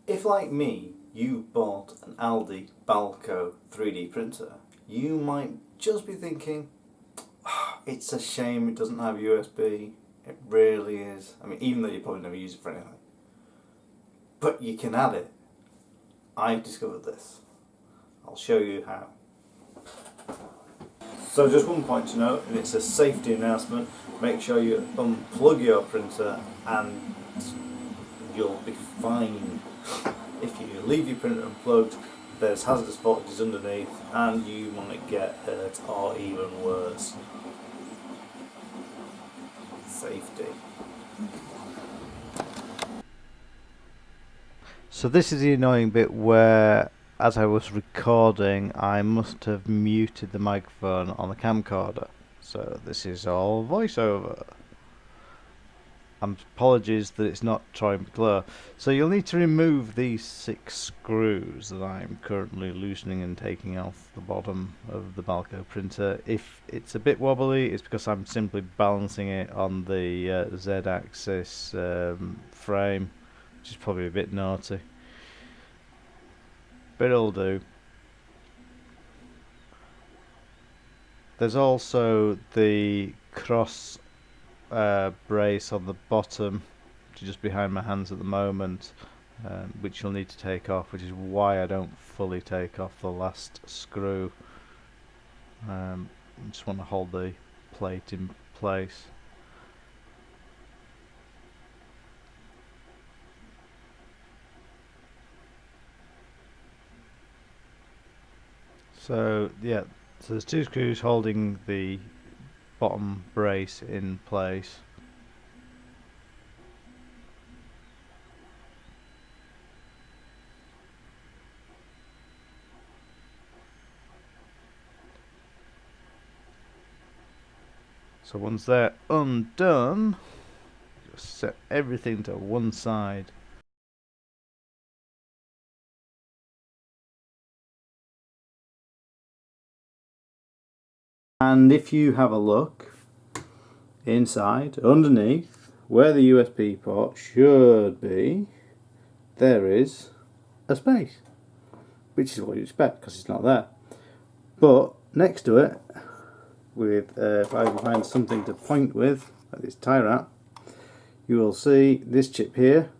If, like me, you bought an Aldi Balco 3D printer, you might just be thinking, "Ah, it's a shame it doesn't have USB. It really is." I mean, even though you probably never use it for anything. But you can add it. I've discovered this. I'll show you how. So just one point to note, and it's a safety announcement, make sure you unplug your printer and you'll be fine. If you leave your printer unplugged, there's hazardous voltages underneath and you might get hurt or even worse. Safety. So this is the annoying bit where, as I was recording, I must have muted the microphone on the camcorder. So this is all voiceover. Apologies that it's not trying to clear. So you'll need to remove these 6 screws that I'm currently loosening and taking off the bottom of the Balco printer. If it's a bit wobbly, it's because I'm simply balancing it on the Z-axis frame, which is probably a bit naughty, but it'll do. There's also the cross brace on the bottom, which is just behind my hands at the moment, which you'll need to take off, which is why I don't fully take off the last screw. I just want to hold the plate in place. So yeah, so there's 2 screws holding the bottom brace in place. So once they're undone, just set everything to one side. And if you have a look inside, underneath, where the USB port should be, there is a space, which is what you expect because it's not there. But next to it, with if I can find something to point with, like this tie wrap, you will see this chip here,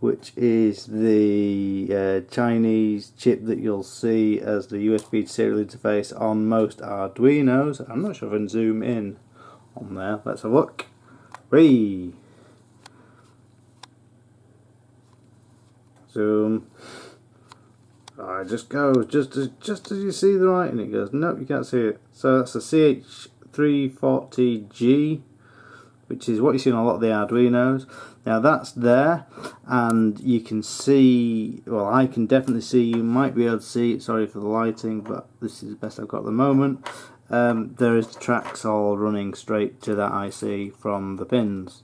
which is the Chinese chip that you'll see as the USB serial interface on most Arduinos. I'm not sure if I can zoom in on there. Let's have a look. Zoom. Oh, it just goes just as you see the writing. It goes. Nope, you can't see it. So that's a CH340G, which is what you see on a lot of the Arduinos. Now that's there, and you can see, well, I can definitely see, you might be able to see it, sorry for the lighting, but this is the best I've got at the moment. There is the tracks all running straight to that IC from the pins,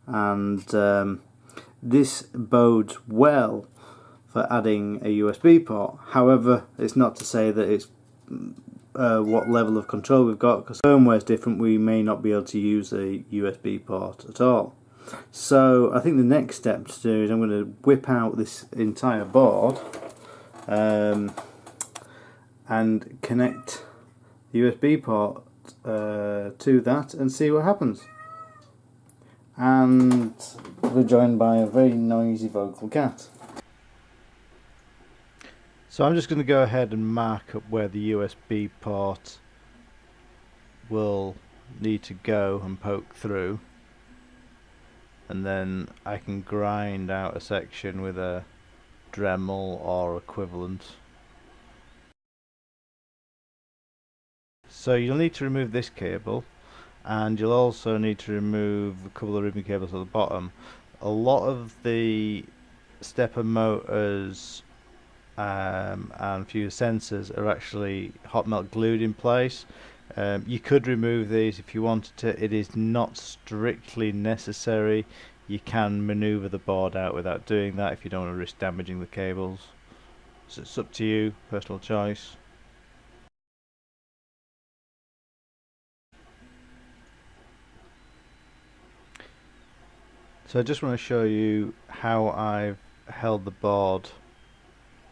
and this bodes well for adding a USB port. However, it's not to say that it's what level of control we've got, because firmware is different. We may not be able to use a USB port at all. So I think the next step to do is I'm going to whip out this entire board and connect the USB port to that and see what happens. And we're joined by a very noisy vocal cat. So I'm just going to go ahead and mark up where the USB port will need to go and poke through, and then I can grind out a section with a Dremel or equivalent. So you'll need to remove this cable, and you'll also need to remove a couple of ribbon cables at the bottom. A lot of the stepper motors and a few sensors are actually hot melt glued in place. You could remove these if you wanted to. It is not strictly necessary. You can maneuver the board out without doing that if you don't want to risk damaging the cables. So it's up to you, personal choice. So I just want to show you how I've held the board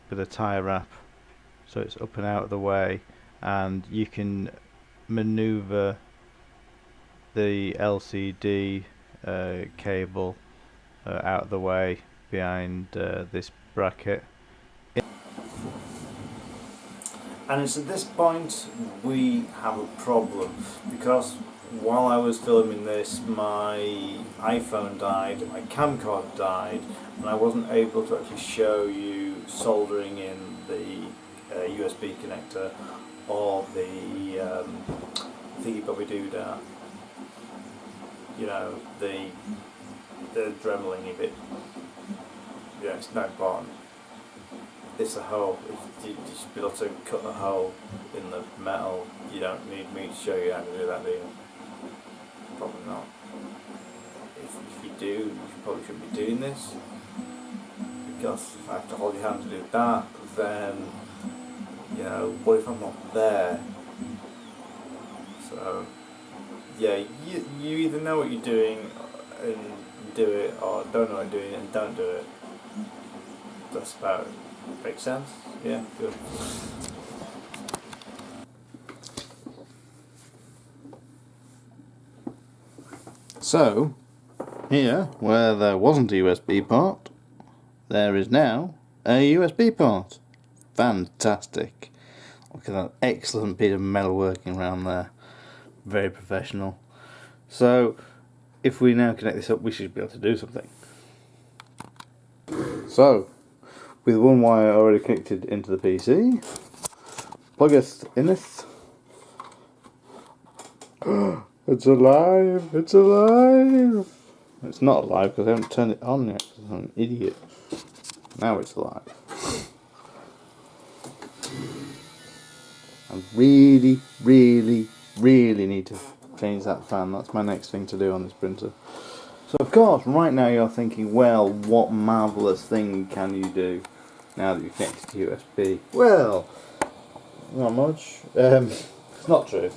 with a tie wrap so it's up and out of the way, and you can maneuver the LCD cable out of the way behind this bracket. And it's at this point we have a problem, because while I was filming this my iPhone died, my camcorder died, and I wasn't able to actually show you soldering in the USB connector or the thingy bobby doodah, you know, the Dremeling bit. Yeah, it's no important. It's a hole. You should be able to cut a hole in the metal. You don't need me to show you how to do that, do you? Probably not. If you do, you probably shouldn't be doing this, because if I have to hold your hand to do that, then, you know, what if I'm not there? So, yeah, you either know what you're doing and do it, or don't know what you're doing and don't do it. That's about it. Makes sense? Yeah, good. So, here, where there wasn't a USB port, there is now a USB port. Fantastic. Look at that excellent bit of metal working around there. Very professional. So, if we now connect this up, we should be able to do something. So, with one wire already connected into the PC, plug it in it. It's alive! It's alive! It's not alive because I haven't turned it on yet because I'm an idiot. Now it's alive. I really, really, really need to change that fan. That's my next thing to do on this printer. So of course, right now you're thinking, well, what marvellous thing can you do now that you're connected to USB? Well, not much. It's not true.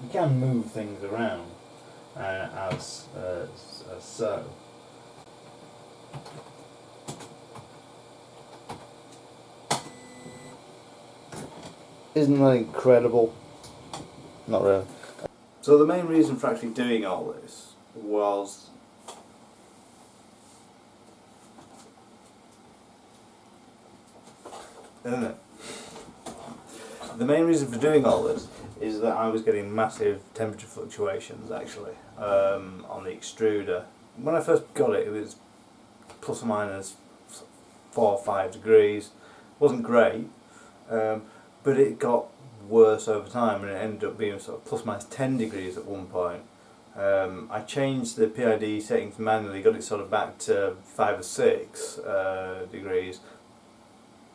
You can move things around as so. Isn't that incredible? Not really. So the main reason for actually doing all this was The main reason for doing all this is that I was getting massive temperature fluctuations actually on the extruder. When I first got it, it was plus or minus 4 or 5 degrees. Wasn't great, but it got worse over time, and it ended up being sort of plus minus 10 degrees at one point. I changed the PID settings manually, got it sort of back to 5 or 6 degrees,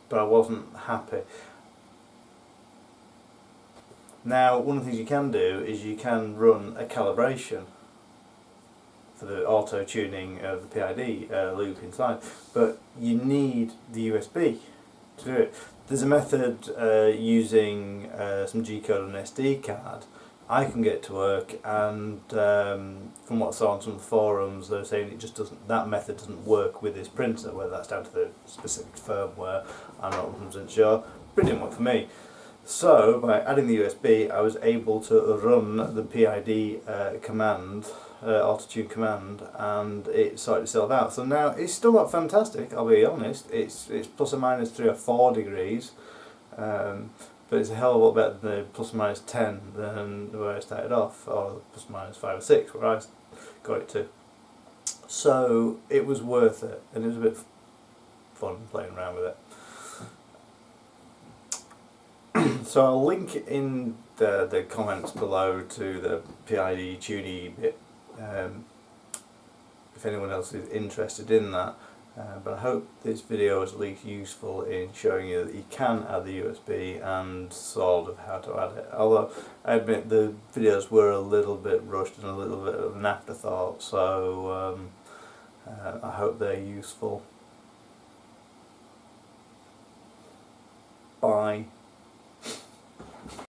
but I wasn't happy. Now, one of the things you can do is you can run a calibration for the auto tuning of the PID loop inside, but you need the USB to do it. There's a method using some G-code on an SD card. I can get it to work, and from what I saw on some forums, they're saying it just doesn't. That method doesn't work with this printer. Whether that's down to the specific firmware, I'm not 100% sure. But it didn't work for me. So by adding the USB, I was able to run the PID command, auto-tune command, and it sorted itself out. So now it's still not fantastic. I'll be honest. It's plus or minus 3 or 4 degrees. But it's a hell of a lot better than the plus or minus 10 than where I started off, or plus or minus 5 or 6 where I got it to. So it was worth it, and it was a bit fun playing around with it. So I'll link in the comments below to the PID tuning bit if anyone else is interested in that. But I hope this video is at least useful in showing you that you can add the USB and sort of how to add it. Although I admit the videos were a little bit rushed and a little bit of an afterthought, so I hope they're useful. Bye.